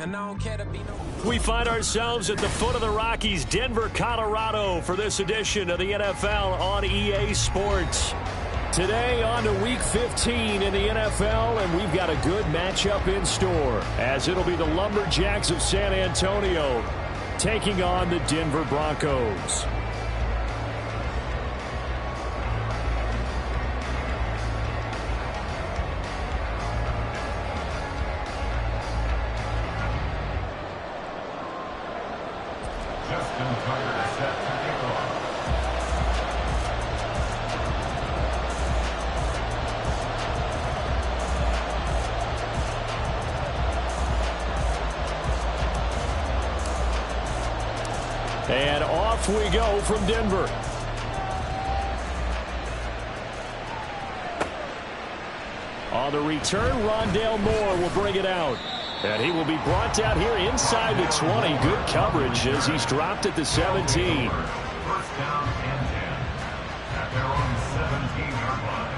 And I don't care to be no... We find ourselves at the foot of the Rockies, Denver, Colorado, for this edition of the NFL on EA Sports. Today on to Week 15 in the NFL, and we've got a good matchup in store, as it'll be the Lumberjacks of San Antonio taking on the Denver Broncos. And off we go from Denver. On the return, Rondale Moore will bring it out. And he will be brought down here inside the 20. Good coverage as he's dropped at the 17. First down and 10 at their own 17-yard line.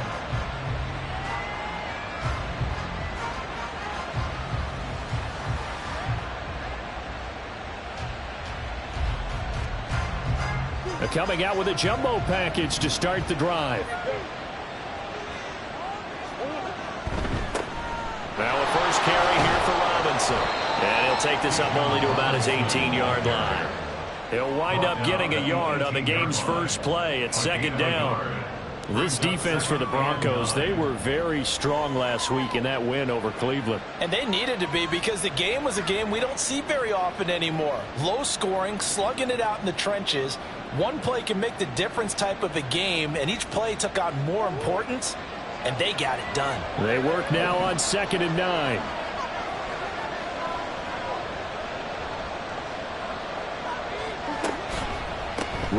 Coming out with a jumbo package to start the drive. Now a first carry here for Robinson. And he'll take this up only to about his 18-yard line. He'll wind up getting a yard on the game's first play at second down. This defense for the Broncos, they were very strong last week in that win over Cleveland. And they needed to be, because the game was a game we don't see very often anymore. Low scoring, slugging it out in the trenches. One play can make the difference type of a game, and each play took on more importance, and they got it done. They work now on 2nd and 9.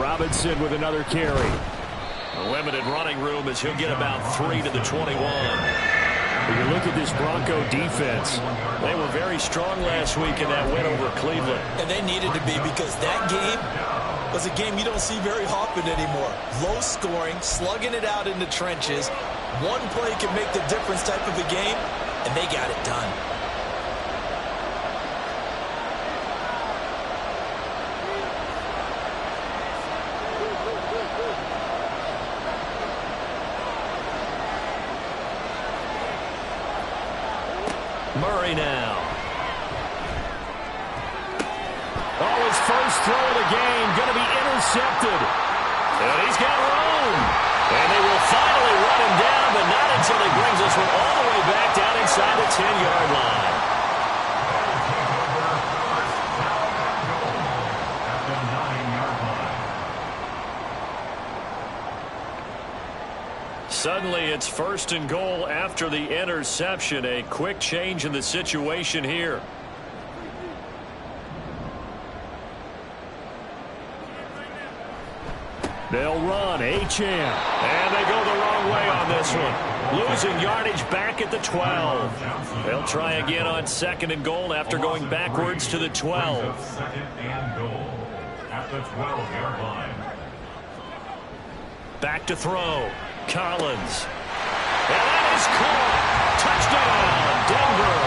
Robinson with another carry. A limited running room as he'll get about 3 to the 21. When you look at this Bronco defense, they were very strong last week in that win over Cleveland. And they needed to be, because that game was a game you don't see very often anymore. Low scoring, slugging it out in the trenches. One play can make the difference type of a game, and they got it done. Murray now. Oh, his first throw of the game going to be intercepted. And he's got room. And they will finally run him down, but not until he brings this one all the way back down inside the 10-yard line. Suddenly, it's 1st and goal after the interception. A quick change in the situation here. They'll run Acham. And they go the wrong way on this one. Losing yardage back at the 12. They'll try again on 2nd and goal after going backwards to the 12. 2nd and goal at the 12-yard line. Back to throw. Collins. And that is caught. Touchdown, Denver.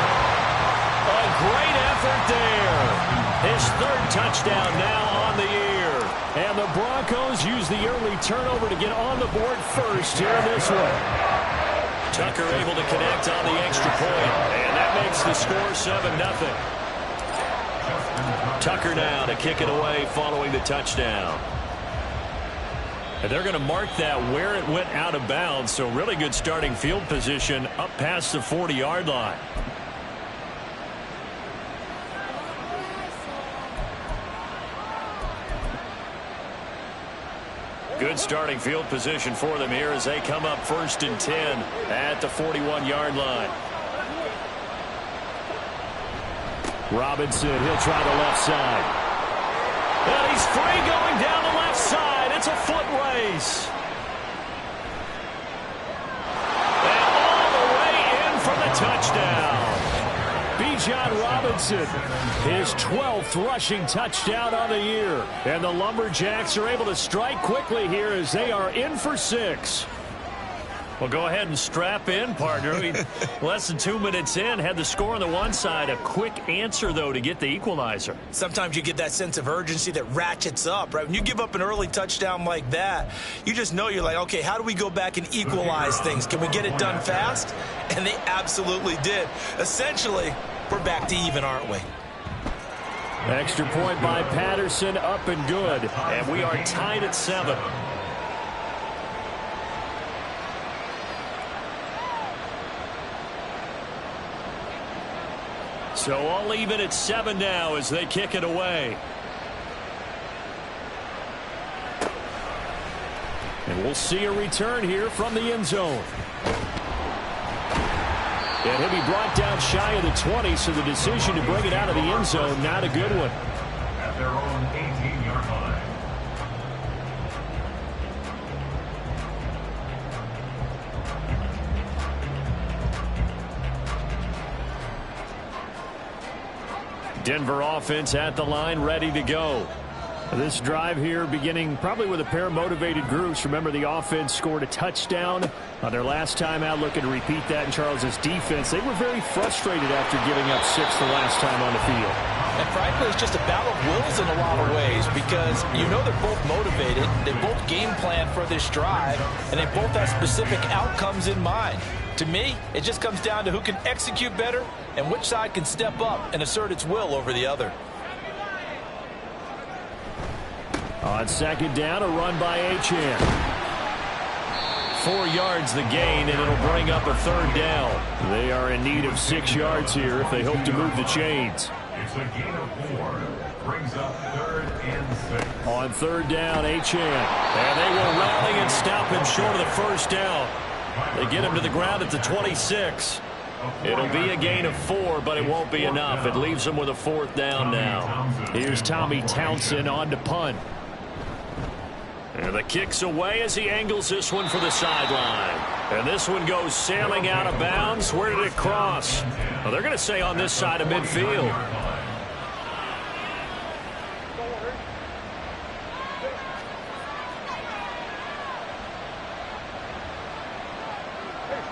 A great effort there. His 3rd touchdown now on the year. And the Broncos use the early turnover to get on the board first here in this one. Tucker able to connect on the extra point. And that makes the score 7-0. Tucker now to kick it away following the touchdown. And they're going to mark that where it went out of bounds, so really good starting field position up past the 40-yard line. Good starting field position for them here as they come up 1st and 10 at the 41-yard line. Robinson, he'll try the left side. And he's free going down the left side. It's a foot race. And all the way in for the touchdown. Bijan Robinson, his 12th rushing touchdown on the year. And the Lumberjacks are able to strike quickly here as they are in for 6. Well, go ahead and strap in, partner. Less than 2 minutes in, had the score on the one side. A quick answer, though, to get the equalizer. Sometimes you get that sense of urgency that ratchets up, right? When you give up an early touchdown like that, you just know you're like, okay, how do we go back and equalize things? Can we get it done fast? And they absolutely did. Essentially, we're back to even, aren't we? Extra point by Patterson, up and good. And we are tied at 7. So all even at 7 now as they kick it away. And we'll see a return here from the end zone. And he'll be brought down shy of the 20, so the decision to bring it out of the end zone, not a good one. At their own 18-yard line. Denver offense at the line, ready to go. This drive here beginning probably with a pair of motivated groups. Remember, the offense scored a touchdown on their last time out, looking to repeat that in Charles's defense. They were very frustrated after giving up 6 the last time on the field. And frankly, it's just a battle of wills in a lot of ways because you know they're both motivated, they both game plan for this drive, and they both have specific outcomes in mind. To me, it just comes down to who can execute better and which side can step up and assert its will over the other. On second down, a run by Achane. 4 yards the gain, and it'll bring up a third down. They are in need of 6 yards here if they hope to move the chains. It's a gain of 4. Brings up 3rd and 6. On third down, Achane. And they will rally and stop him short of the first down. They get him to the ground at the 26. It'll be a gain of 4, but it won't be enough. It leaves them with a 4th down now. Here's Tommy Townsend on to punt. And the kick's away as he angles this one for the sideline. And this one goes sailing out of bounds. Where did it cross? Well, they're going to say on this side of midfield.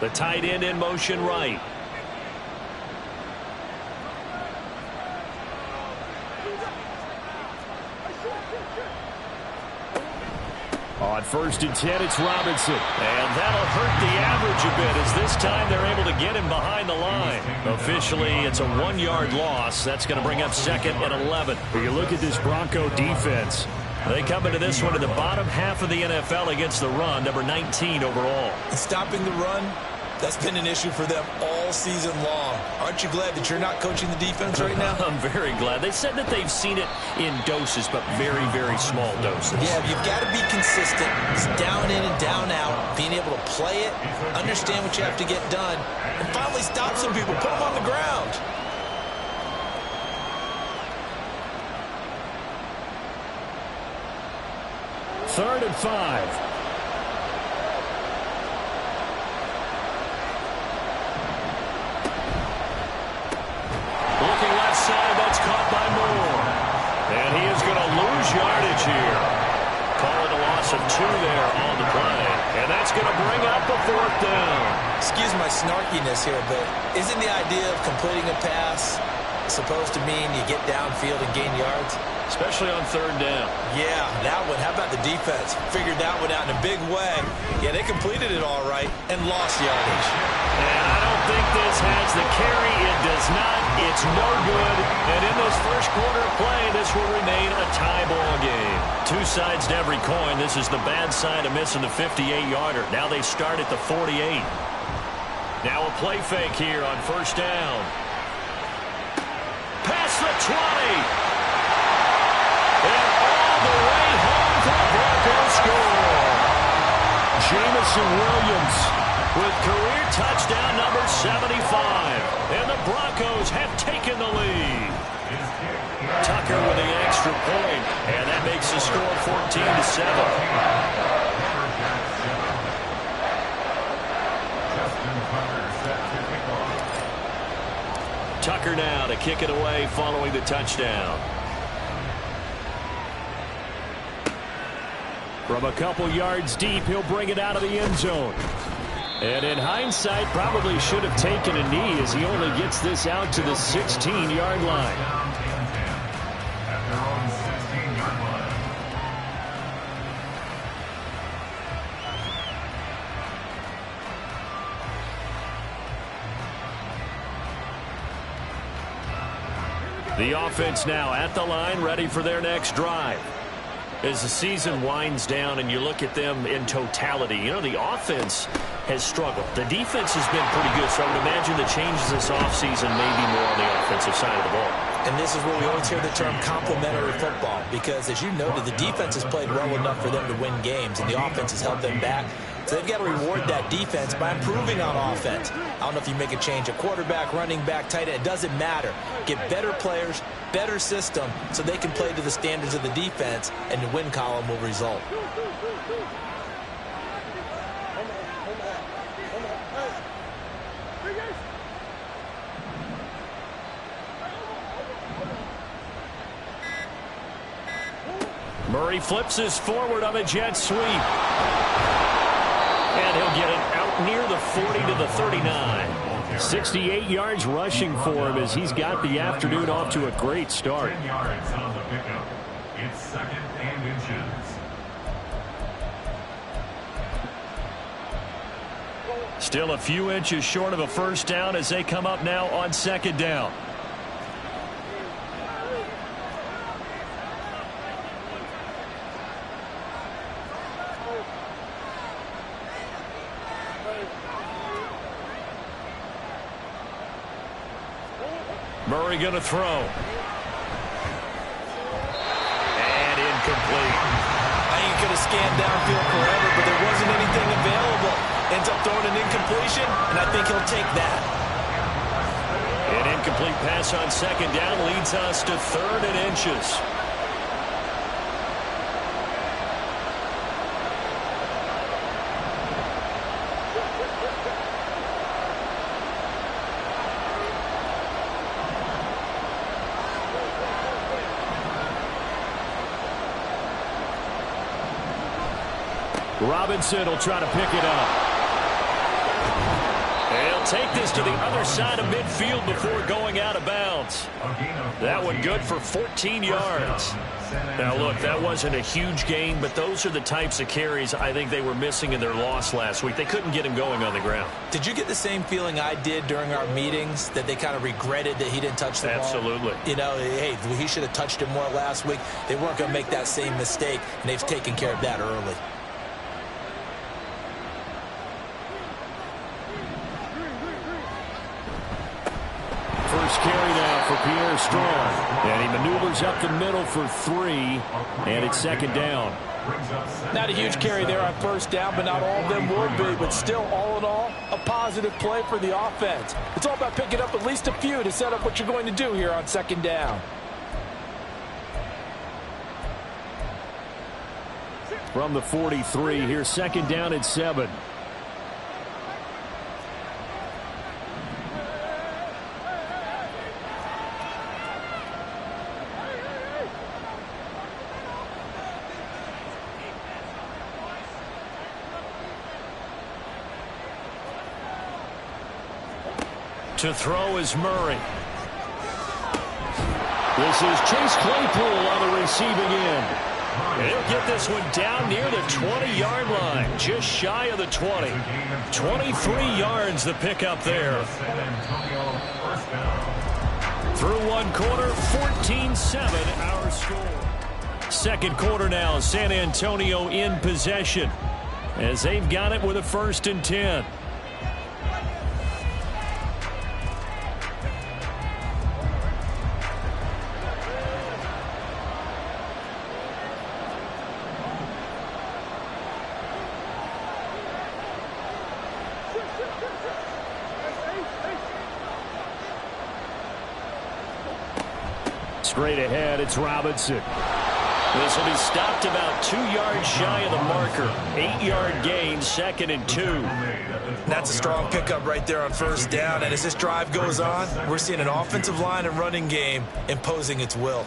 The tight end in motion right. On 1st and 10, it's Robinson. And that'll hurt the average a bit as this time they're able to get him behind the line. Officially, it's a 1-yard loss. That's going to bring up 2nd and 11. When you look at this Bronco defense, they come into this one in the bottom half of the NFL against the run, number 19 overall. Stopping the run, that's been an issue for them all season long. Aren't you glad that you're not coaching the defense right now? I'm very glad. They said that they've seen it in doses, but very, very small doses. Yeah, you've got to be consistent. It's down in and down out. Being able to play it, understand what you have to get done, and finally stop some people, put them on the ground. Third and 5. That's caught by Moore. And he is going to lose yardage here. Call it a loss of 2 there on the play. And that's going to bring up a 4th down. Excuse my snarkiness here, but isn't the idea of completing a pass supposed to mean you get downfield and gain yards? Especially on 3rd down. Yeah, that one. How about the defense? Figured that one out in a big way. Yeah, they completed it all right and lost yardage. And I don't think this has the carry. It does not. It's no good. And in this first quarter of play, this will remain a tie ball game. 2 sides to every coin. This is the bad side of missing the 58-yarder. Now they start at the 48. Now a play fake here on 1st down. Past the 20. And all the way home for the Broncos score. Jamison Williams with career touchdown number 75. And the Broncos have taken the lead. Tucker with the extra point. And that makes the score 14-7. Tucker now to kick it away following the touchdown. From a couple yards deep, he'll bring it out of the end zone. And in hindsight, probably should have taken a knee as he only gets this out to the 16-yard line. At their own 16-yard line. The offense now at the line, ready for their next drive. As the season winds down and you look at them in totality, you know, the offense has struggled. The defense has been pretty good, so I would imagine the changes this offseason may be more on the offensive side of the ball. And this is where we always hear the term complementary football, because as you noted, the defense has played well enough for them to win games, and the offense has held them back. So they've got to reward that defense by improving on offense. I don't know if you make a change at quarterback, running back, tight end. It doesn't matter. Get better players, better system, so they can play to the standards of the defense, and the win column will result. Murray flips his forward on a jet sweep. And he'll get it out near the 40 to the 39. 68 yards rushing for him as he's got the afternoon off to a great start. 10 yards on the pickup. It's 2nd and inches. Still a few inches short of a first down as they come up now on 2nd down. Murray going to throw. And incomplete. I ain't going to scan downfield forever, but there wasn't anything available. Ends up throwing an incompletion, and I think he'll take that. An incomplete pass on 2nd down leads us to 3rd and inches. Robinson will try to pick it up. He'll take this to the other side of midfield before going out of bounds. That one good for 14 yards. Now, look, that wasn't a huge gain, but those are the types of carries I think they were missing in their loss last week. They couldn't get him going on the ground. Did you get the same feeling I did during our meetings, that they kind of regretted that he didn't touch the ball? Absolutely. You know, hey, he should have touched it more last week. They weren't going to make that same mistake, and they've taken care of that early. First carry now for Pierre Strong. And he maneuvers up the middle for 3. And it's 2nd down. Not a huge carry there on first down, but not all of them will be. But still, all in all, a positive play for the offense. It's all about picking up at least a few to set up what you're going to do here on 2nd down. From the 43, here's 2nd down at 7. To throw is Murray. This is Chase Claypool on the receiving end. And he'll get this one down near the 20-yard line, just shy of the 20. 23 yards the pickup there. Through one quarter, 14-7 our score. 2nd quarter now, San Antonio in possession as they've got it with a 1st and 10. Straight ahead, it's Robinson. This will be stopped about 2 yards shy of the marker. 8-yard gain, 2nd and 2. That's a strong pickup right there on first down. And as this drive goes on, we're seeing an offensive line and running game imposing its will.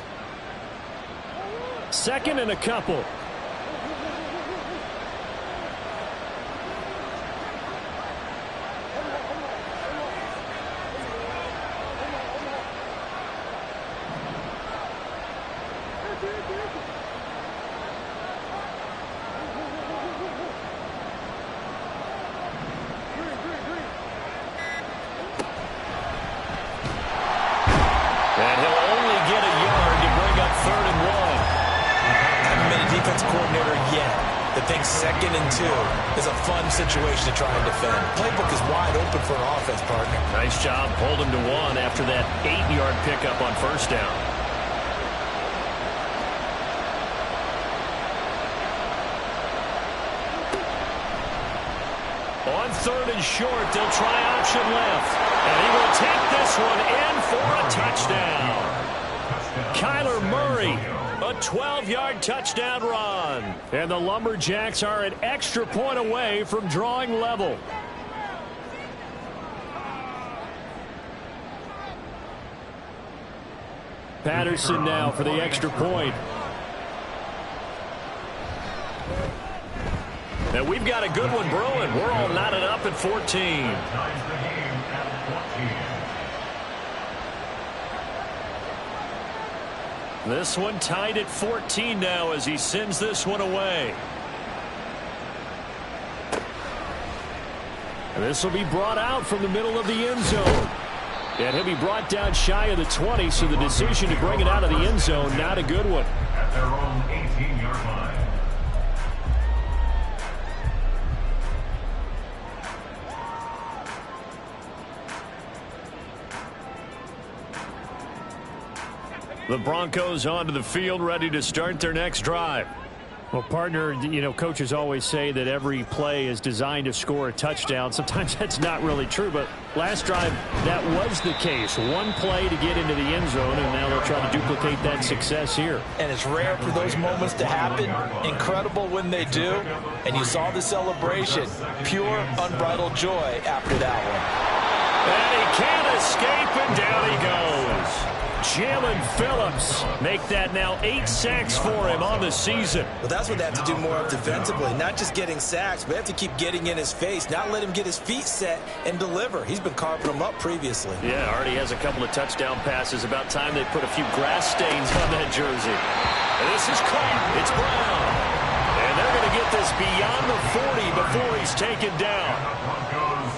2nd and a couple. And he'll only get a yard to bring up 3rd and 1. I haven't been a defense coordinator yet that thinks 2nd and 2 is a fun situation to try and defend. Playbook is wide open for an offense, partner. Nice job holding to 1 after that 8-yard pickup on 1st down. On 3rd and short, they'll try option left. And he will take this one in for a touchdown. Kyler Murray, a 12-yard touchdown run. And the Lumberjacks are an extra point away from drawing level. Patterson now for the extra point. And we've got a good one brewing. We're all knotted up at 14. Ties the game at 14. This one tied at 14 now as he sends this one away. And this will be brought out from the middle of the end zone. And he'll be brought down shy of the 20, so the decision to bring it out of the end zone, not a good one. At their own 18-yard line. The Broncos onto the field, ready to start their next drive. Well, partner, you know, coaches always say that every play is designed to score a touchdown. Sometimes that's not really true, but last drive, that was the case. One play to get into the end zone, and now they'll try to duplicate that success here. And it's rare for those moments to happen. Incredible when they do. And you saw the celebration. Pure, unbridled joy after that one. And he can't escape, and down he goes. Jalen Phillips make that now 8 sacks for him on the season. Well, that's what they have to do more of defensively. Not just getting sacks, but they have to keep getting in his face. Not let him get his feet set and deliver. He's been carving them up previously. Yeah, already has a couple of touchdown passes. About time they put a few grass stains on that jersey. And this is caught. It's Brown. And they're going to get this beyond the 40 before he's taken down. Broncos,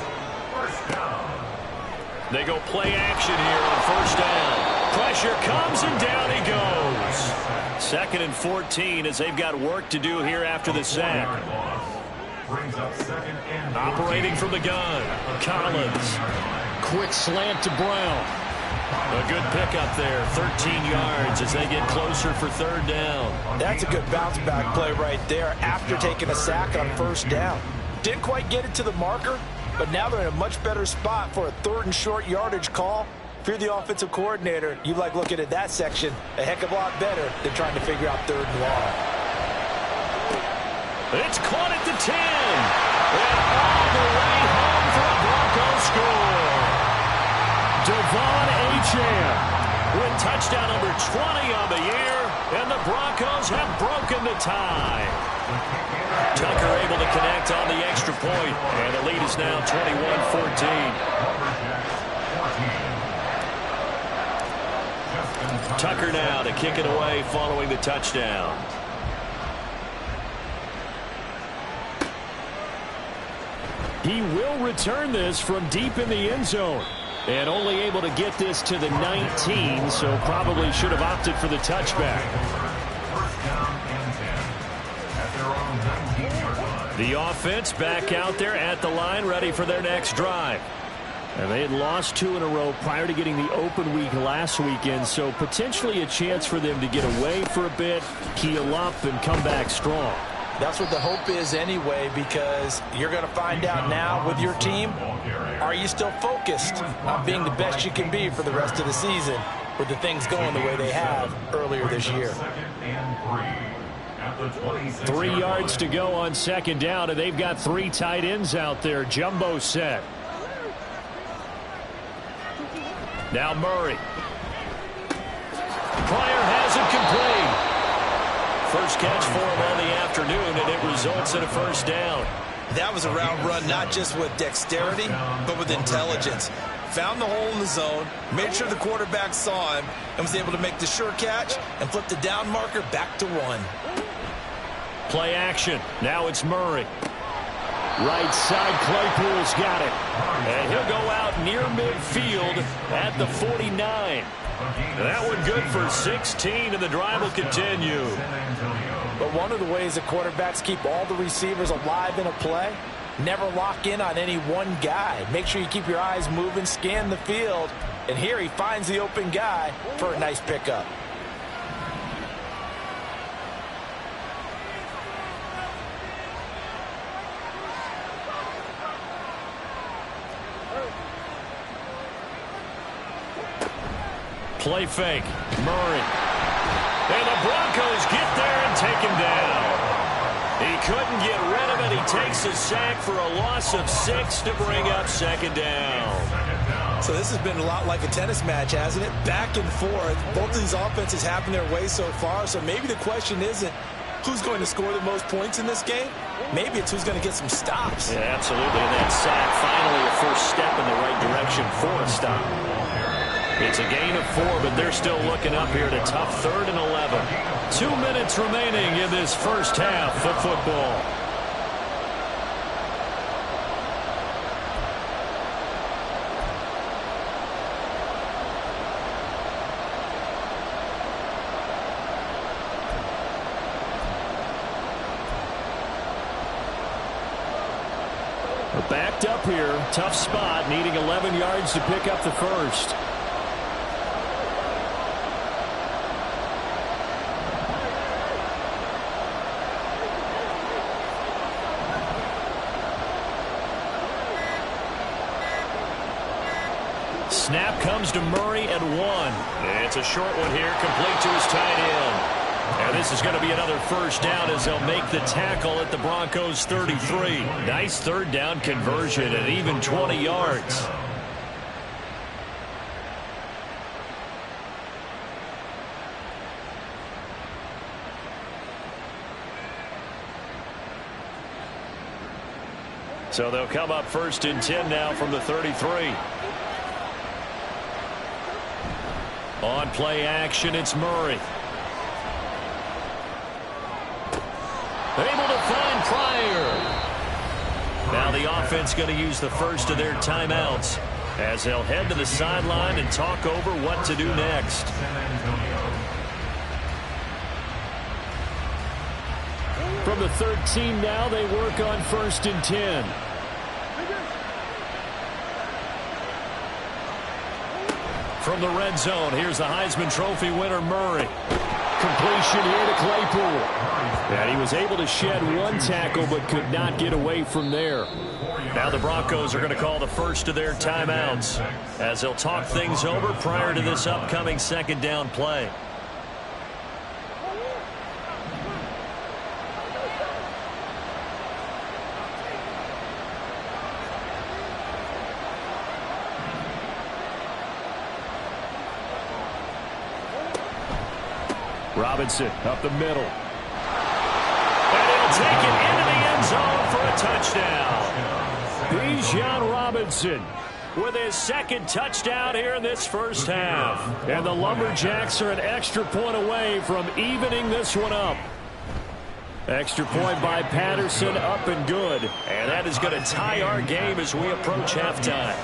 first down. They go play action here on 1st down. Pressure comes, and down he goes. 2nd and 14 as they've got work to do here after the sack. Brings up 2nd and 14. Operating from the gun, Collins. Quick slant to Brown. A good pickup there, 13 yards as they get closer for 3rd down. That's a good bounce-back play right there after taking a sack on 1st down. Didn't quite get it to the marker, but now they're in a much better spot for a 3rd and short yardage call. If you're the offensive coordinator, you like looking at that section a heck of a lot better than trying to figure out 3rd and long. It's caught at the 10. And all the way home for a Bronco score. Devon Achane with touchdown number 20 on the year, and the Broncos have broken the tie. Tucker able to connect on the extra point, and the lead is now 21-14. Tucker now to kick it away following the touchdown. He will return this from deep in the end zone. And only able to get this to the 19, so probably should have opted for the touchback. First down and 10. At their own 19-yard line. The offense back out there at the line, ready for their next drive. And they had lost 2 in a row prior to getting the open week last weekend, so potentially a chance for them to get away for a bit, heal up, and come back strong. That's what the hope is anyway, because you're going to find out now with your team, are you still focused on being the best you can be for the rest of the season with the things going the way they have earlier this year. 2nd and 3. 3 yards to go on 2nd down, and they've got 3 tight ends out there. Jumbo set. Now Murray. Pryor has it complete. First catch for him on the afternoon, and it results in a 1st down. That was a route run, not just with dexterity, but with intelligence. Found the hole in the zone, made sure the quarterback saw him, and was able to make the sure catch and flip the down marker back to 1. Play action. Now it's Murray. Right side, Claypool's got it. And he'll go out near midfield at the 49. That one good for 16, and the drive will continue. But one of the ways that quarterbacks keep all the receivers alive in a play, never lock in on any one guy. Make sure you keep your eyes moving, scan the field. And here he finds the open guy for a nice pickup. Play fake. Murray. And the Broncos get there and take him down. He couldn't get rid of it. He takes a sack for a loss of 6 to bring up second down. So this has been a lot like a tennis match, hasn't it? Back and forth. Both of these offenses having their way so far. So maybe the question isn't who's going to score the most points in this game. Maybe it's who's going to get some stops. Yeah, absolutely. And that sack, finally a first step in the right direction for a stop. It's a gain of 4, but they're still looking up here at a tough 3rd and 11. 2 minutes remaining in this first half of football. We're backed up here. Tough spot, needing 11 yards to pick up the first. Snap comes to Murray at 1. It's a short one here, complete to his tight end. And this is going to be another first down as they'll make the tackle at the Broncos 33. Nice 3rd down conversion at even 20 yards. So they'll come up 1st and 10 now from the 33. On play action, it's Murray. Able to find Pryor. Now the offense going to use the first of their timeouts as they'll head to the sideline and talk over what to do next. From the 13 now, they work on 1st and 10. From the red zone, here's the Heisman Trophy winner, Murray. Completion here to Claypool. And he was able to shed 1 tackle but could not get away from there. Now the Broncos are going to call the first of their timeouts as they'll talk things over prior to this upcoming 2nd down play. Robinson up the middle. And he'll take it into the end zone for a touchdown. Bijan Robinson with his 2nd touchdown here in this first half. And the Lumberjacks are an extra point away from evening this one up. Extra point by Patterson, up and good. And that is going to tie our game as we approach halftime.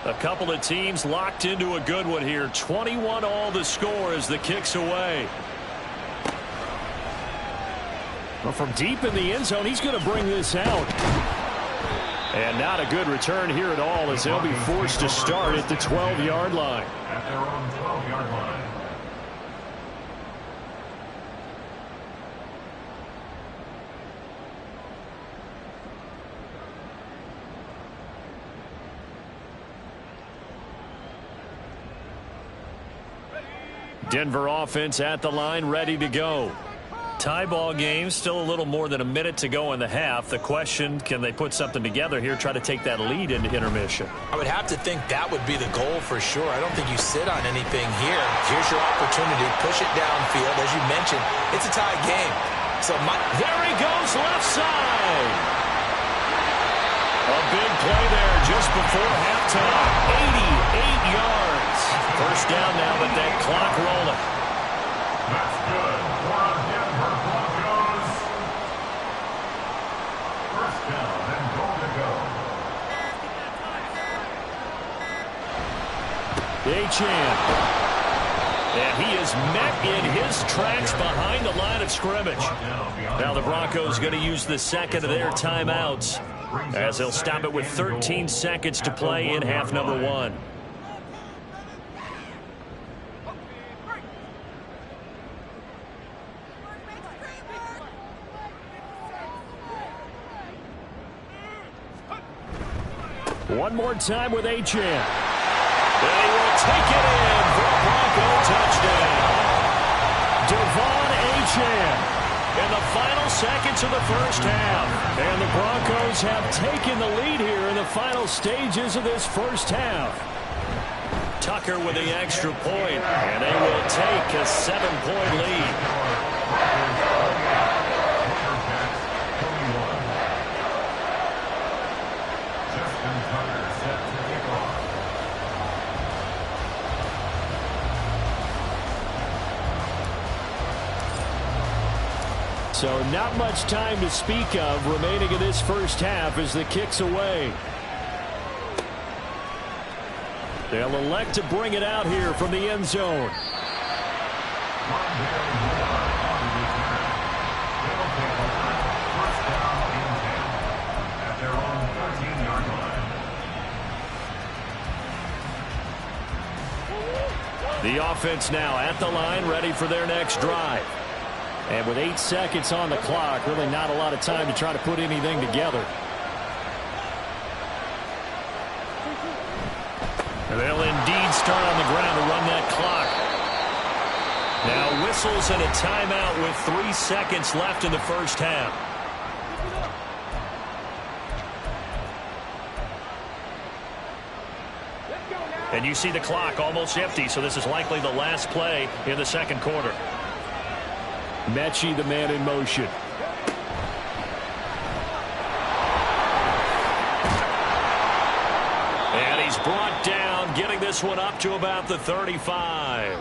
A couple of teams locked into a good one here. 21 all the score as the kick's away. Well, from deep in the end zone, he's going to bring this out. And not a good return here at all as they'll be forced to start at the 12-yard line. At their own 12-yard line. Denver offense at the line, ready to go. Tie ball game, still a little more than a minute to go in the half. The question, can they put something together here, try to take that lead into intermission? I would have to think that would be the goal for sure. I don't think you sit on anything here. Here's your opportunity. Push it downfield. As you mentioned, it's a tie game. So there he goes, left side. A big play there just before halftime. 88 yards. First down now, but that clock rolling. That's good for a Denver Broncos. First down and goal to go. Achane. And he is met in his tracks behind the line of scrimmage. Now the Broncos going to use the second of their timeouts as they'll stop it with 13 seconds to play in half number 1. One more time with Achane. And he will take it in for a Bronco touchdown. Devon Achane in the final seconds of the first half. And the Broncos have taken the lead here in the final stages of this first half. Tucker with the extra point, and they will take a 7-point lead. So not much time to speak of remaining in this first half as the kick's away. They'll elect to bring it out here from the end zone. The offense now at the line, ready for their next drive. And with 8 seconds on the clock, really not a lot of time to try to put anything together. And they'll indeed start on the ground to run that clock. Now whistles and a timeout with 3 seconds left in the first half. And you see the clock almost empty, so this is likely the last play in the second quarter. Mechie, the man in motion. And he's brought down, getting this one up to about the 35.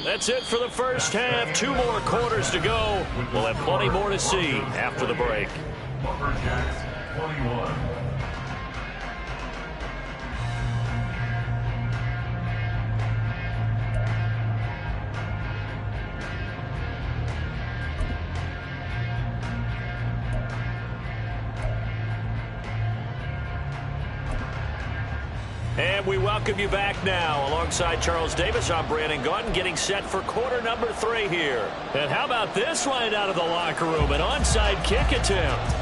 That's it for the first half. 2 more quarters to go. We'll have plenty more to see after the break. Lumberjacks 21. And we welcome you back now. Alongside Charles Davis, I'm Brandon Gaudin, getting set for quarter number 3 here. And how about this right out of the locker room? An onside kick attempt.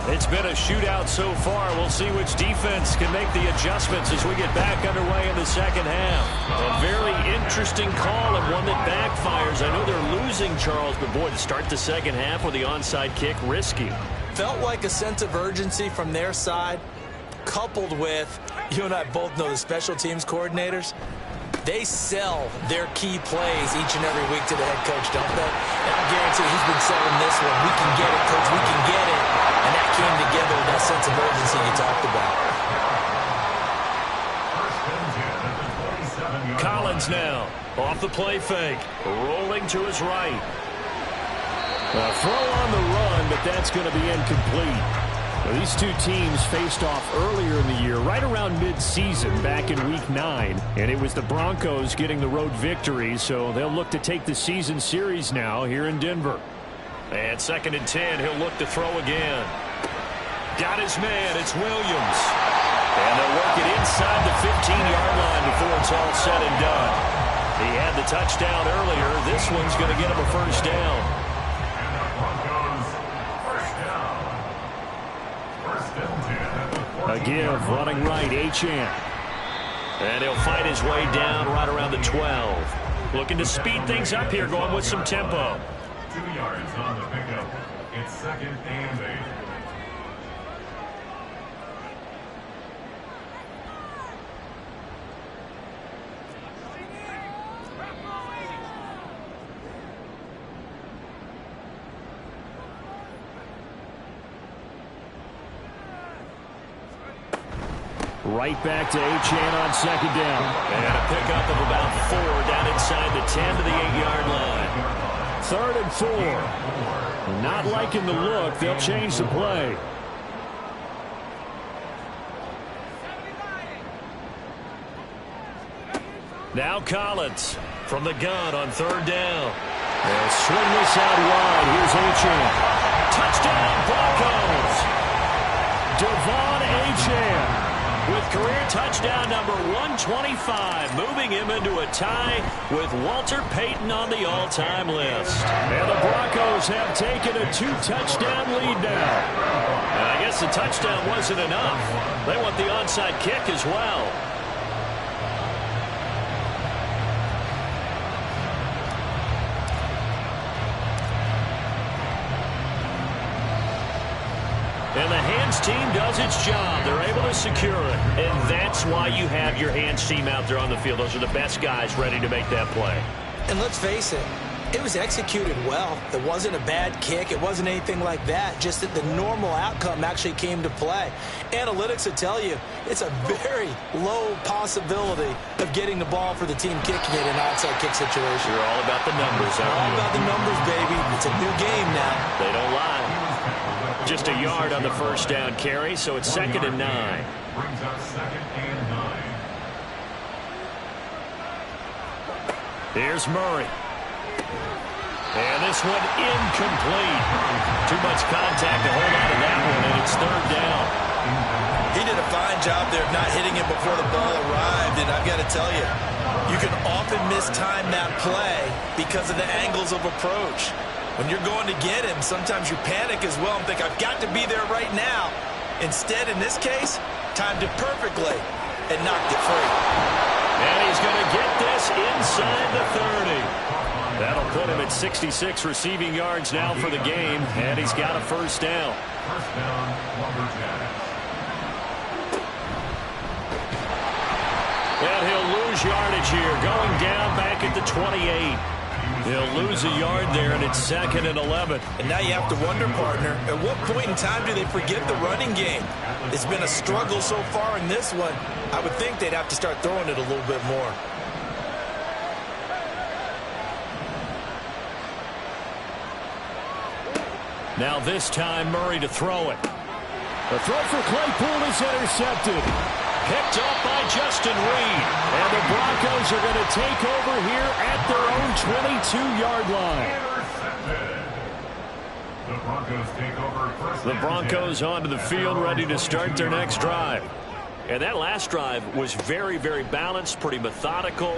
It's been a shootout so far. We'll see which defense can make the adjustments as we get back underway in the second half. A very interesting call and one that backfires. I know they're losing, Charles, but boy, to start the second half with the onside kick, risky. Felt like a sense of urgency from their side, coupled with, you and I both know the special teams coordinators, they sell their key plays each and every week to the head coach, don't they? And I guarantee he's been selling this one. We can get it, coach, we can get it. And that came together with that sense of urgency you talked about. Collins now off the play fake, rolling to his right. A throw on the run, but that's going to be incomplete. Now, these two teams faced off earlier in the year, right around mid-season, back in Week 9. And it was the Broncos getting the road victory, so they'll look to take the season series now here in Denver. And 2nd and 10, he'll look to throw again. Got his man, it's Williams. And they'll work it inside the 15-yard line before it's all said and done. He had the touchdown earlier. This one's going to get him a first down. A give, running right, Achane. And he'll fight his way down right around the 12. Looking to speed things up here, going with some tempo. 2 yards on the pickup. It's 2nd and 8. Right back to Achane on 2nd down. And a pickup of about 4 down inside the 10 to the 8-yard line. 3rd and 4. Not liking the look. They'll change the play. Now Collins from the gun on 3rd down. They'll swing this out wide. Here's Achane. Touchdown Broncos. Devon Achane with career touchdown number 125, moving him into a tie with Walter Payton on the all-time list. And the Broncos have taken a 2-touchdown lead now. And I guess the touchdown wasn't enough. They want the onside kick as well. And the hands team does its job. They're able to secure it. And that's why you have your hands team out there on the field. Those are the best guys ready to make that play. And let's face it, it was executed well. It wasn't a bad kick. It wasn't anything like that. Just that the normal outcome actually came to play. Analytics will tell you it's a very low possibility of getting the ball for the team kicking it in an onside kick situation. You're all about the numbers, aren't you? All about the numbers, baby. It's a new game now. They don't lie. Just a yard on the 1st down carry, so it's 2nd and 9. Brings up 2nd and 9. Here's Murray. And this one incomplete. Too much contact to hold on to that one, and it's 3rd down. He did a fine job there of not hitting him before the ball arrived, and I've got to tell you, you can often mistime that play because of the angles of approach. When you're going to get him, sometimes you panic as well and think, I've got to be there right now. Instead, in this case, timed it perfectly and knocked it free. And he's going to get this inside the 30. That'll put him at 66 receiving yards now for the game, and he's got a 1st down. 1st down, Lumberjacks. And he'll lose yardage here, going down back at the 28. He'll lose a yard there, and it's 2nd and 11. And now you have to wonder, partner, at what point in time do they forget the running game? It's been a struggle so far in this one. I would think they'd have to start throwing it a little bit more. Now this time, Murray to throw it. The throw for Claypool is intercepted. Picked up by Justin Reed. And the Broncos are going to take over here at their own 22-yard line. Intercepted. The Broncos take over 1st The and Broncos 10. onto the field ready to start their next drive. And that last drive was very, very balanced, pretty methodical.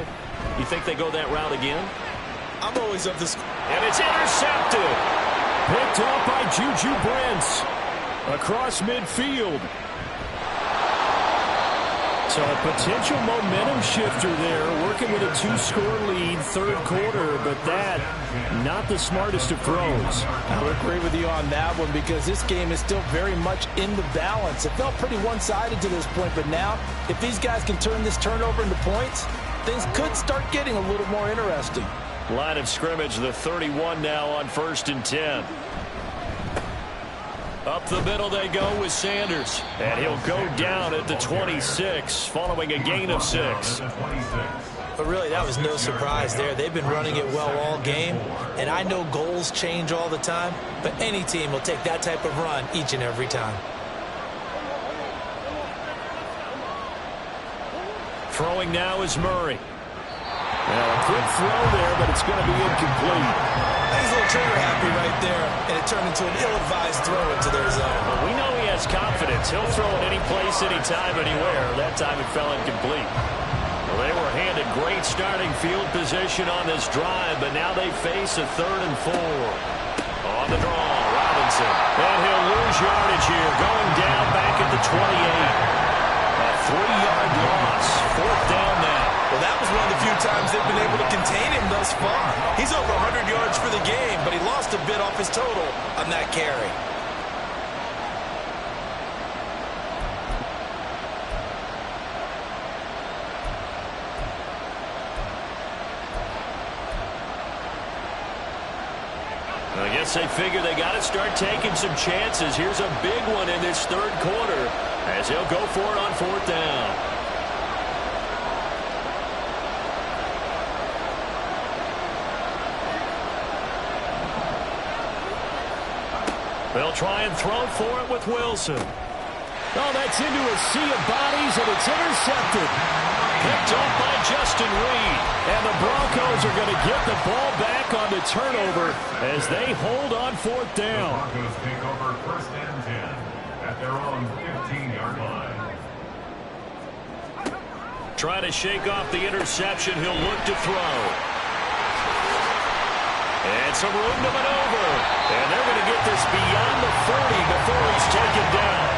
You think they go that route again? I'm always of this. And it's intercepted. Picked up by Juju Brents across midfield. So a potential momentum shifter there, working with a 2-score lead, 3rd quarter, but that, not the smartest of throws. I would agree with you on that one because this game is still very much in the balance. It felt pretty one-sided to this point, but now, if these guys can turn this turnover into points, things could start getting a little more interesting. Line of scrimmage, the 31 now on 1st and 10. Up the middle they go with Sanders. And he'll go down at the 26 following a gain of 6. But really, that was no surprise there. They've been running it well all game. And I know goals change all the time, but any team will take that type of run each and every time. Throwing now is Murray. Well, a quick throw there, but it's going to be incomplete. He's a little trigger happy right there, and it turned into an ill-advised throw into their zone. Well, we know he has confidence. He'll throw it any place, anytime, anywhere. That time it fell incomplete. Well, they were handed great starting field position on this drive, but now they face a 3rd and 4. On the draw, Robinson. And he'll lose yardage here, going down back at the 28. A 3-yard loss. 4th down now. Well, that was one of the few times they've been able to contain him thus far. He's over 100 yards for the game, but he lost a bit off his total on that carry. I guess they figure they got to start taking some chances. Here's a big one in this 3rd quarter as he'll go for it on 4th down. They'll try and throw for it with Wilson. Oh, that's into a sea of bodies, and it's intercepted. Picked up by Justin Reed. And the Broncos are going to get the ball back on the turnover as they hold on 4th down. The Broncos take over 1st and 10 at their own 15-yard line. Trying to shake off the interception. He'll look to throw. And some room to maneuver. And they're going to get this beyond the 40 before he's taken down.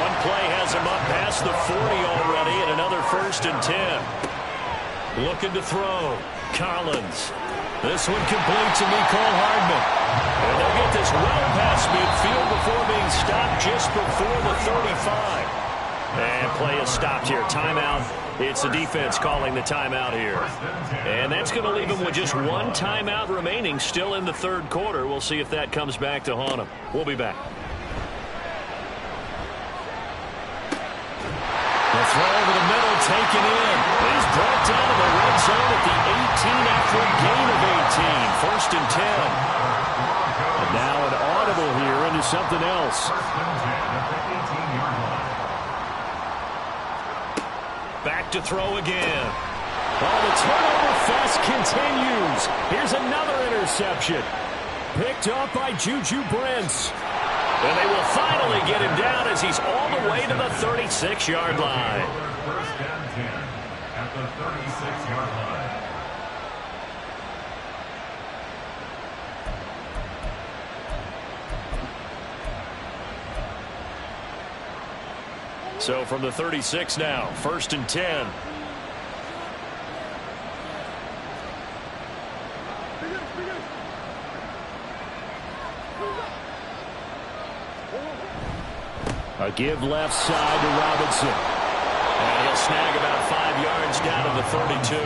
One play has him up past the 40 already, and another 1st and 10. Looking to throw. Collins. This one complete to Mecole Hardman. And they'll get this well past midfield before being stopped just before the 35. And play is stopped here. Timeout. It's the defense calling the timeout here. And that's going to leave them with just one timeout remaining still in the 3rd quarter. We'll see if that comes back to haunt them. We'll be back. The throw over the middle taken in. He's brought down to the red zone at the 18 after a gain of 18. 1st and 10. And now an audible here into something else. 1st and 10 at the 18-yard line. Back to throw again. Oh, the turnover fest continues. Here's another interception. Picked up by Juju Brents. And they will finally get him down as he's all the way to the 36-yard line. 1st and 10 at the 36-yard line. So from the 36 now, 1st and 10. A give left side to Robinson. And he'll snag about 5 yards down to the 32.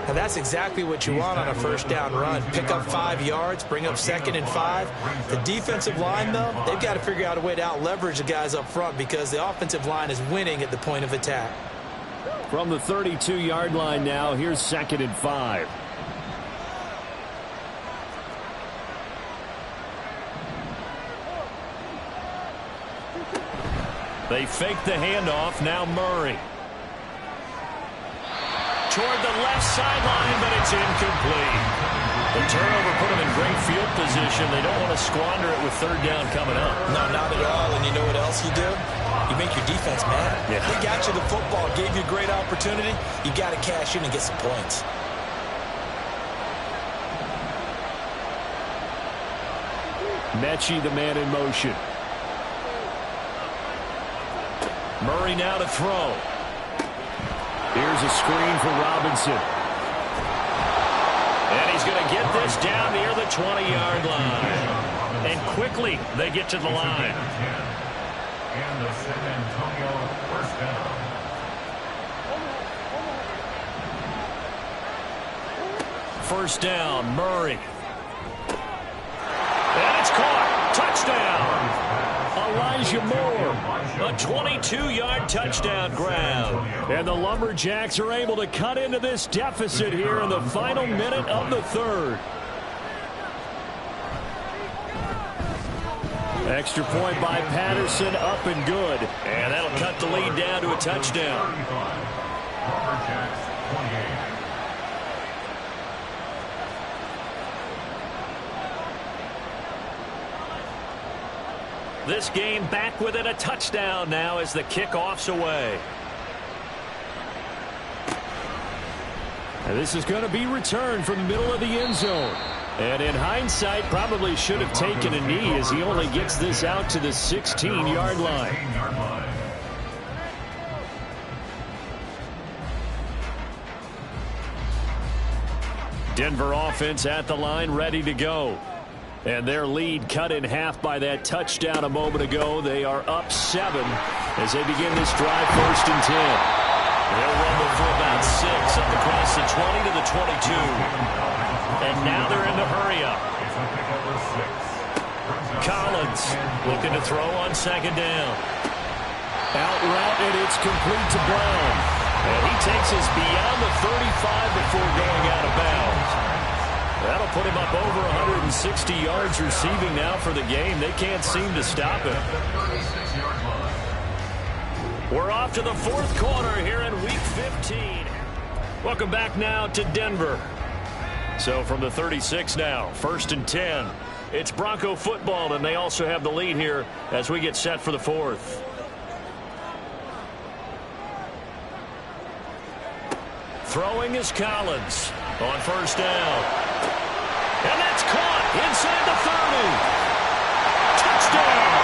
And that's exactly what you want on a 1st down run. Pick up 5 yards, bring up 2nd and 5. The defensive line, though, they've got to figure out a way to out-leverage the guys up front because the offensive line is winning at the point of attack. From the 32-yard line now, here's 2nd and 5. They fake the handoff. Now Murray. Toward the left sideline, but it's incomplete. The turnover put them in great field position. They don't want to squander it with 3rd down coming up. No, not at all. And you know what else you do? You make your defense mad. Yeah. They got you the football, gave you a great opportunity. You got to cash in and get some points. Mechie, the man in motion. Murray now to throw. Here's a screen for Robinson. And he's going to get this down near the 20-yard line. And quickly they get to the line. And the San Antonio 1st down. First down, Murray. And it's caught. Touchdown. Elijah Moore. A 22-yard touchdown grab. And the Lumberjacks are able to cut into this deficit here in the final minute of the 3rd. Extra point by Patterson, up and good. And that'll cut the lead down to a touchdown. 35. Lumberjacks 28. This game back within a touchdown now as the kickoff's away. And this is going to be returned from the middle of the end zone. And in hindsight, probably should have taken a knee as he only gets this out to the 16-yard line. Denver offense at the line, ready to go. And their lead cut in half by that touchdown a moment ago. They are up 7 as they begin this drive, 1st and 10. They'll rumble for about 6 up across the 20 to the 22. And now they're in the hurry up. Collins looking to throw on 2nd down. Out route, and it's complete to Brown. And he takes us beyond the 35 before going out of bounds. That'll put him up over 160 yards receiving now for the game. They can't seem to stop him. We're off to the 4th quarter here in Week 15. Welcome back now to Denver. So from the 36 now, 1st and 10. It's Bronco football, and they also have the lead here as we get set for the 4th. Throwing is Collins on 1st down. And that's caught inside the 30. Touchdown!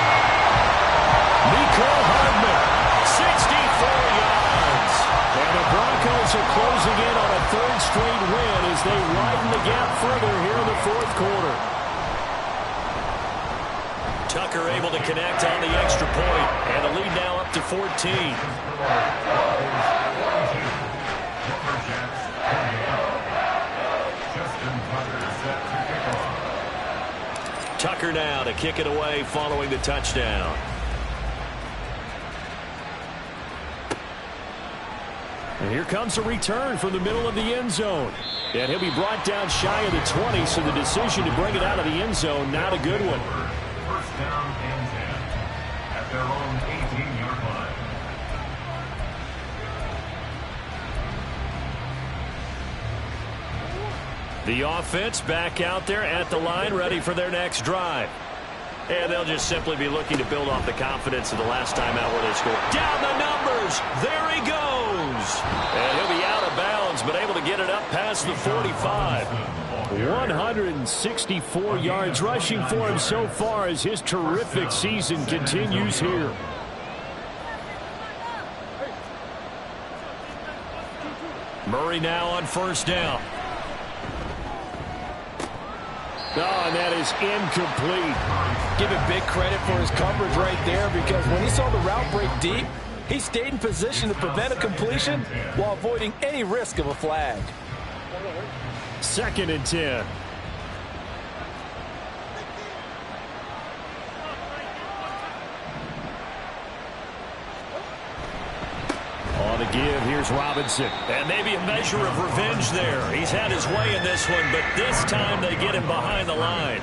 Nico Hardman, 64 yards. and the Broncos are closing in on a 3rd straight win as they widen the gap further here in the 4th quarter. Tucker able to connect on the extra point, and the lead now up to 14. Tucker now to kick it away following the touchdown. And here comes a return from the middle of the end zone. And he'll be brought down shy of the 20, so the decision to bring it out of the end zone, not a good one. 1st down and 10 at their own 18-yard line. The offense back out there at the line, ready for their next drive. And they'll just simply be looking to build off the confidence of the last time out where they scored. Down the numbers. There he goes. And he'll be out of bounds, but able to get it up past the 45. 164 yards rushing for him so far as his terrific season continues here. Murray now on 1st down. Oh, and that is incomplete. Give him big credit for his coverage right there, because when he saw the route break deep, he stayed in position to prevent a completion while avoiding any risk of a flag. 2nd and 10. On the give, here's Robinson. And maybe a measure of revenge there. He's had his way in this one, but this time they get him behind the line.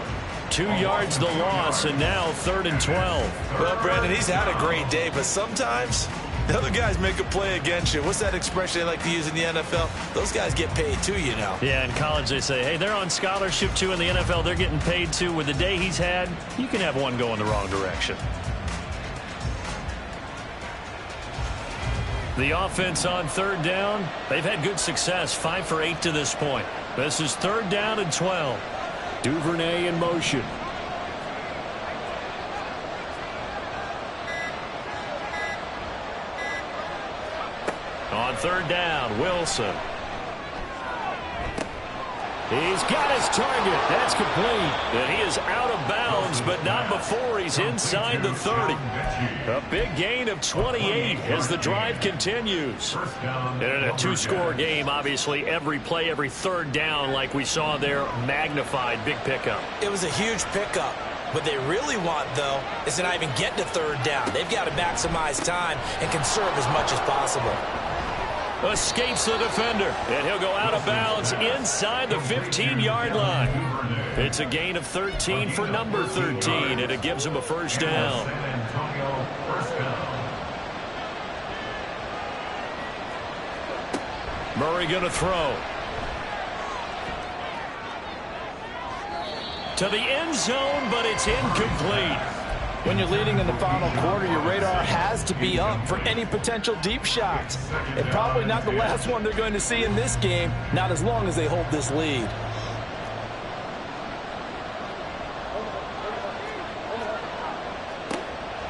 2 yards the loss, and now 3rd and 12. Well, Brandon, he's had a great day, but sometimes the other guys make a play against you. What's that expression they like to use in the NFL? Those guys get paid too, you know. Yeah, in college they say, hey, they're on scholarship too. In the NFL, they're getting paid too. With the day he's had, you can have one go in the wrong direction. The offense on 3rd down, they've had good success, 5 for 8 to this point. This is 3rd down and 12. Duvernay in motion. On 3rd down, Wilson. He's got his target. That's complete. And he is out of bounds, but not before he's inside the 30. A big gain of 28 as the drive continues. And in a 2-score game, obviously, every play, every 3rd down, like we saw there, magnified. Big pickup. It was a huge pickup. What they really want, though, is to not even get to 3rd down. They've got to maximize time and conserve as much as possible. Escapes the defender, and he'll go out of bounds inside the 15-yard line. It's a gain of 13 for number 13, and it gives him a 1st down. Murray going to throw. To the end zone, but it's incomplete. When you're leading in the final quarter, your radar has to be up for any potential deep shots. And probably not the last one they're going to see in this game, not as long as they hold this lead.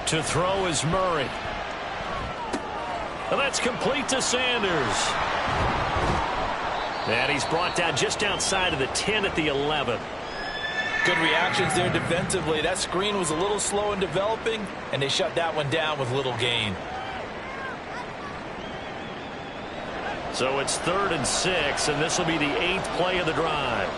To throw is Murray. And that's complete to Sanders. And he's brought down just outside of the 10 at the 11. Good reactions there defensively. That screen was a little slow in developing, and they shut that one down with little gain. So it's 3rd and 6, and this will be the 8th play of the drive.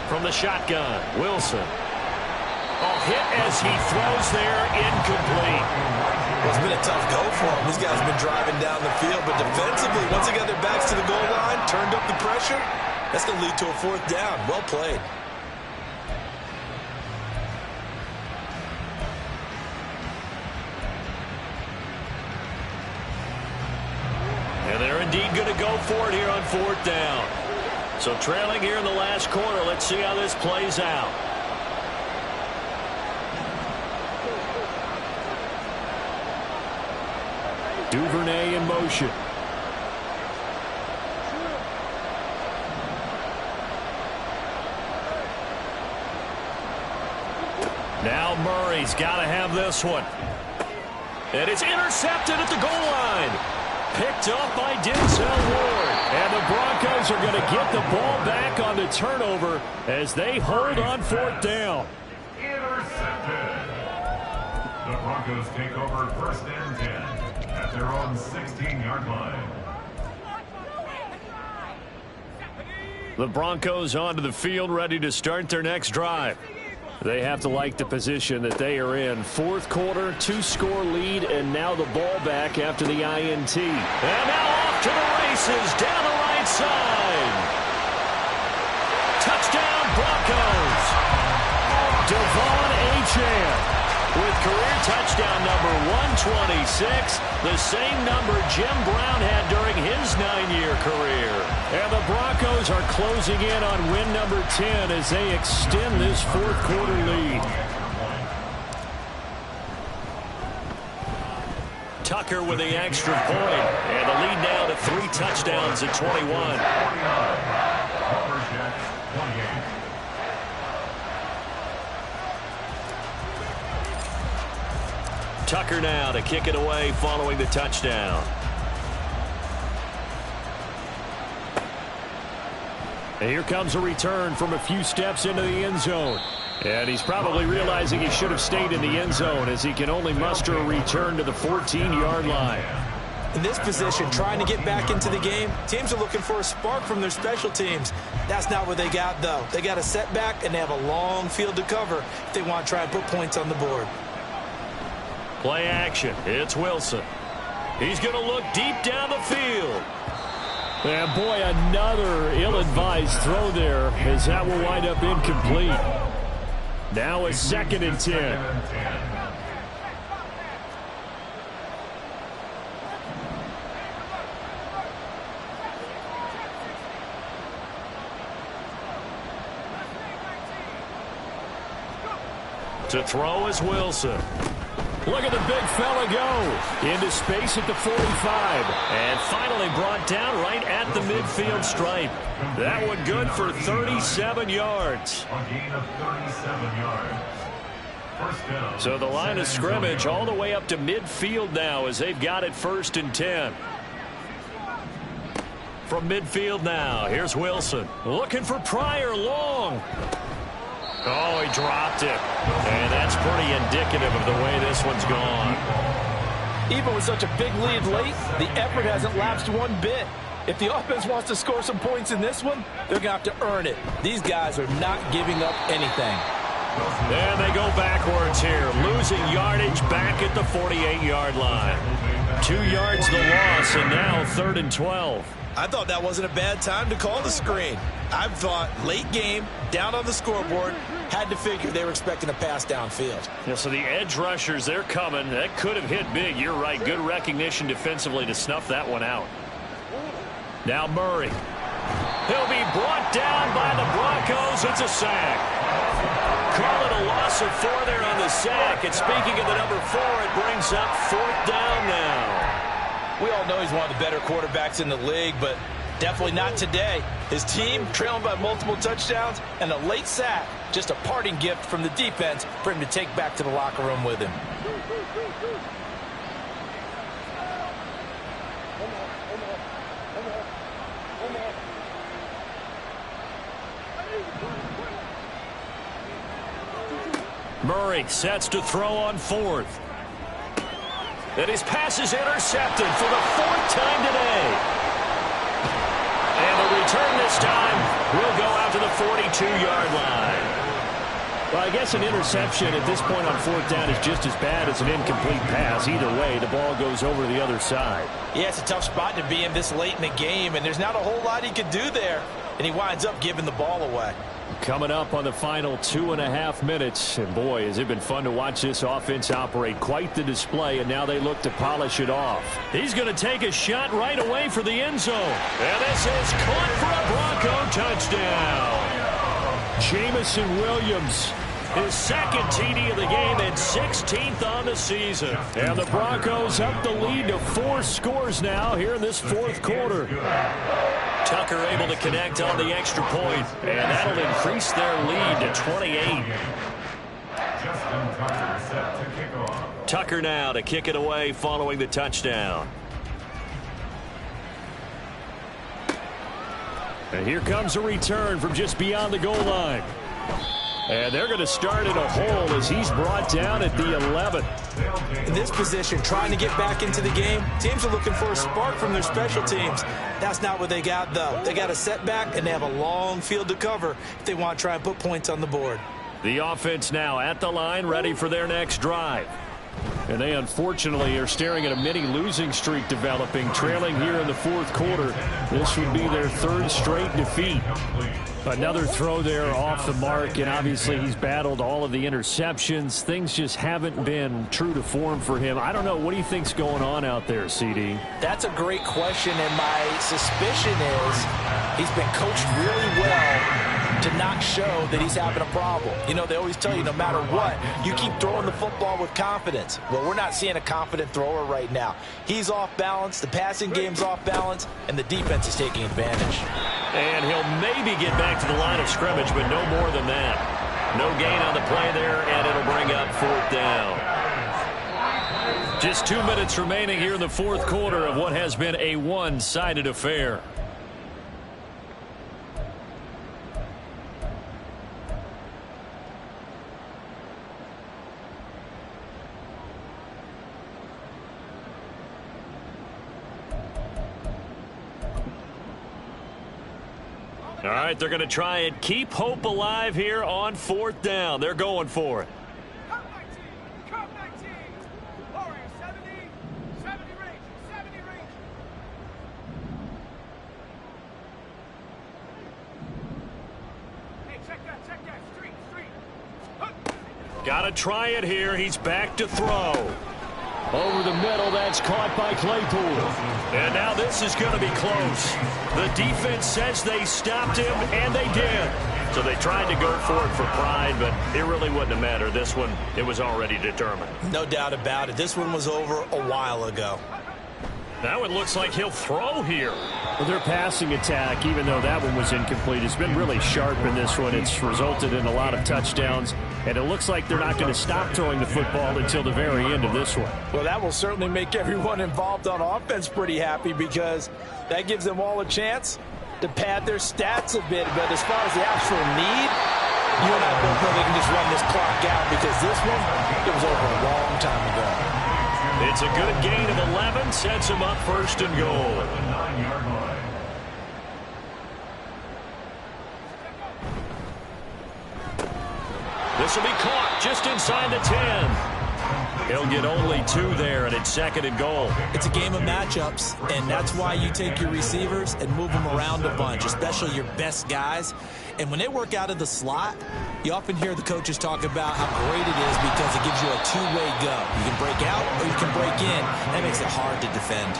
From the shotgun, Wilson. Oh, hit as he throws there, incomplete. Well, it's been a tough go for him. These guys have been driving down the field, but defensively, once they got their backs to the goal line, turned up the pressure, that's going to lead to a 4th down. Well played. And they're indeed going to go for it here on 4th down. So trailing here in the last quarter, let's see how this plays out. Duvernay in motion. Now Murray's got to have this one. And it's intercepted at the goal line. Picked up by Denzel Ward. And the Broncos are going to get the ball back on the turnover as they hold on 4th down. Intercepted. The Broncos take over 1st and 10 at their own 16-yard line. The Broncos onto the field, ready to start their next drive. They have to like the position that they are in. 4th quarter, 2-score lead, and now the ball back after the INT. And now off to the races, down the right side. Touchdown, Broncos. Devon Achane with career touchdown number 126, the same number Jim Brown had during his 9-year career. And the Broncos are closing in on win number 10 as they extend this 4th quarter lead. Tucker with the extra point, and the lead now to 3 touchdowns at 21. Tucker now to kick it away following the touchdown. And here comes a return from a few steps into the end zone. And he's probably realizing he should have stayed in the end zone as he can only muster a return to the 14-yard line. In this position, trying to get back into the game, teams are looking for a spark from their special teams. That's not what they got, though. They got a setback, and they have a long field to cover if they want to try and put points on the board. Play action. It's Wilson. He's going to look deep down the field. And boy, another ill-advised throw there as that will wind up incomplete. Now it's 2nd and 10. To throw is Wilson. Look at the big fella go into space at the 45 and finally brought down right at the midfield stripe. That one good for 37 yards. A gain of 37 yards. First down. So the line of scrimmage all the way up to midfield now as they've got it 1st and 10. From midfield now, here's Wilson looking for Pryor long. Oh, he dropped it. And that's pretty indicative of the way this one's gone. Even with such a big lead late, the effort hasn't lapsed one bit. If the offense wants to score some points in this one, they're going to have to earn it. These guys are not giving up anything. And they go backwards here, losing yardage back at the 48-yard line. 2 yards the loss, and now 3rd and 12. I thought that wasn't a bad time to call the screen. I thought late game, down on the scoreboard, had to figure they were expecting a pass downfield. Yeah, so the edge rushers, they're coming. That could have hit big. You're right. Good recognition defensively to snuff that one out. Now Murray. He'll be brought down by the Broncos. It's a sack. Call it a loss of 4 there on the sack. And speaking of the number 4, it brings up 4th down now. We all know he's one of the better quarterbacks in the league, but definitely not today. His team trailing by multiple touchdowns and a late sack. Just a parting gift from the defense for him to take back to the locker room with him. Murray sets to throw on fourth. And his pass is intercepted for the fourth time today. And the return this time will go out to the 42-yard line. Well, I guess an interception at this point on fourth down is just as bad as an incomplete pass. Either way, the ball goes over the other side. Yeah, it's a tough spot to be in this late in the game, and there's not a whole lot he could do there. And he winds up giving the ball away. Coming up on the final 2.5 minutes. And boy, has it been fun to watch this offense operate. Quite the display, and now they look to polish it off. He's going to take a shot right away for the end zone. And this is caught for a Bronco touchdown. Jamison Williams, his second TD of the game and 16th on the season. And the Broncos up the lead to 4 scores now here in this fourth quarter. Tucker able to connect on the extra point, and that'll increase their lead to 28. Tucker now to kick it away following the touchdown. And here comes a return from just beyond the goal line. And they're going to start in a hole as he's brought down at the 11. In this position, trying to get back into the game, teams are looking for a spark from their special teams. That's not what they got, though. They got a setback, and they have a long field to cover if they want to try and put points on the board. The offense now at the line, ready for their next drive. And they unfortunately are staring at a mini losing streak developing, trailing here in the fourth quarter. This would be their 3rd straight defeat. Another throw there off the mark, and obviously he's battled all of the interceptions. Things just haven't been true to form for him. I don't know. What do you think's going on out there, CD? That's a great question, and my suspicion is he's been coached really well to not show that he's having a problem. You know, they always tell you no matter what, you keep throwing the football with confidence. Well, we're not seeing a confident thrower right now. He's off balance, the passing game's off balance, and the defense is taking advantage. And he'll maybe get back to the line of scrimmage, but no more than that. No gain on the play there, and it'll bring up 4th down. Just 2 minutes remaining here in the fourth quarter of what has been a one-sided affair. All right, they're going to try and keep hope alive here on 4th down. They're going for it. Come 19. Warrior 70 range, 70 range. Hey, check that, street. Got to try it here. He's back to throw. Over the middle, that's caught by Claypool. And now this is going to be close. The defense says they stopped him, and they did. So they tried to go for it for pride, but it really wouldn't have mattered. This one, it was already determined. No doubt about it. This one was over a while ago. Now it looks like he'll throw here. Well, their passing attack, even though that one was incomplete, has been really sharp in this one. It's resulted in a lot of touchdowns, and it looks like they're not going to stop throwing the football until the very end of this one. Well, that will certainly make everyone involved on offense pretty happy because that gives them all a chance to pad their stats a bit. But as far as the actual need, you and I both know they can just run this clock out because this one, it was over a long time ago. It's a good gain of 11, sets him up 1st and goal. This will be caught just inside the 10. He'll get only 2 there, and it's 2nd and goal. It's a game of matchups, and that's why you take your receivers and move them around a bunch, especially your best guys. And when they work out of the slot, you often hear the coaches talk about how great it is because it gives you a two-way go. You can break out or you can break in. That makes it hard to defend.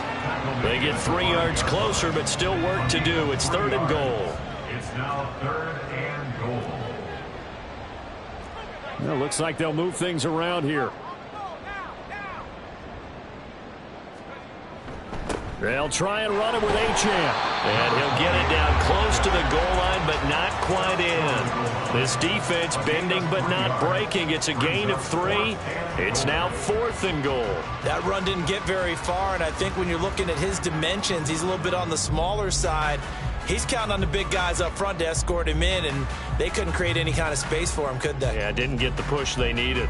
They get 3 yards closer, but still work to do. It's 3rd and goal. It's now 3rd and goal. Well, looks like they'll move things around here. They'll try and run it with Achane. And he'll get it down close to the goal line, but not quite in. This defense bending but not breaking. It's a gain of 3. It's now 4th and goal. That run didn't get very far, and I think when you're looking at his dimensions, he's a little bit on the smaller side. He's counting on the big guys up front to escort him in, and they couldn't create any kind of space for him, could they? Yeah, didn't get the push they needed.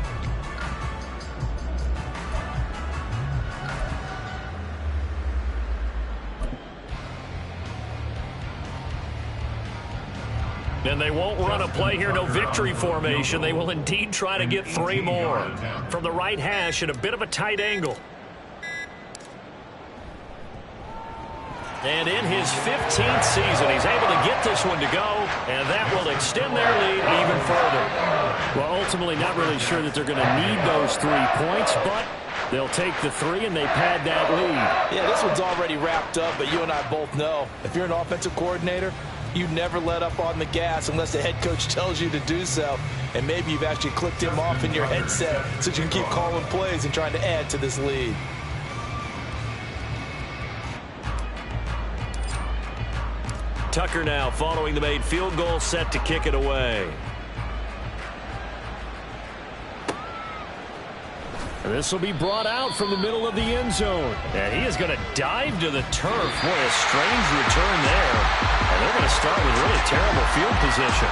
And they won't run a play here, no victory formation. They will indeed try to get 3 more. From the right hash at a bit of a tight angle. And in his 15th season, he's able to get this one to go, and that will extend their lead even further. Well, ultimately, not really sure that they're going to need those 3 points, but they'll take the 3 and they pad that lead. Yeah, this one's already wrapped up, but you and I both know if you're an offensive coordinator, you never let up on the gas unless the head coach tells you to do so. And maybe you've actually clicked him off in your headset so you can keep calling plays and trying to add to this lead. Tucker now following the made field goal, set to kick it away. And this will be brought out from the middle of the end zone. And he is going to dive to the turf. Boy, a strange return there. And they're going to start with really terrible field position.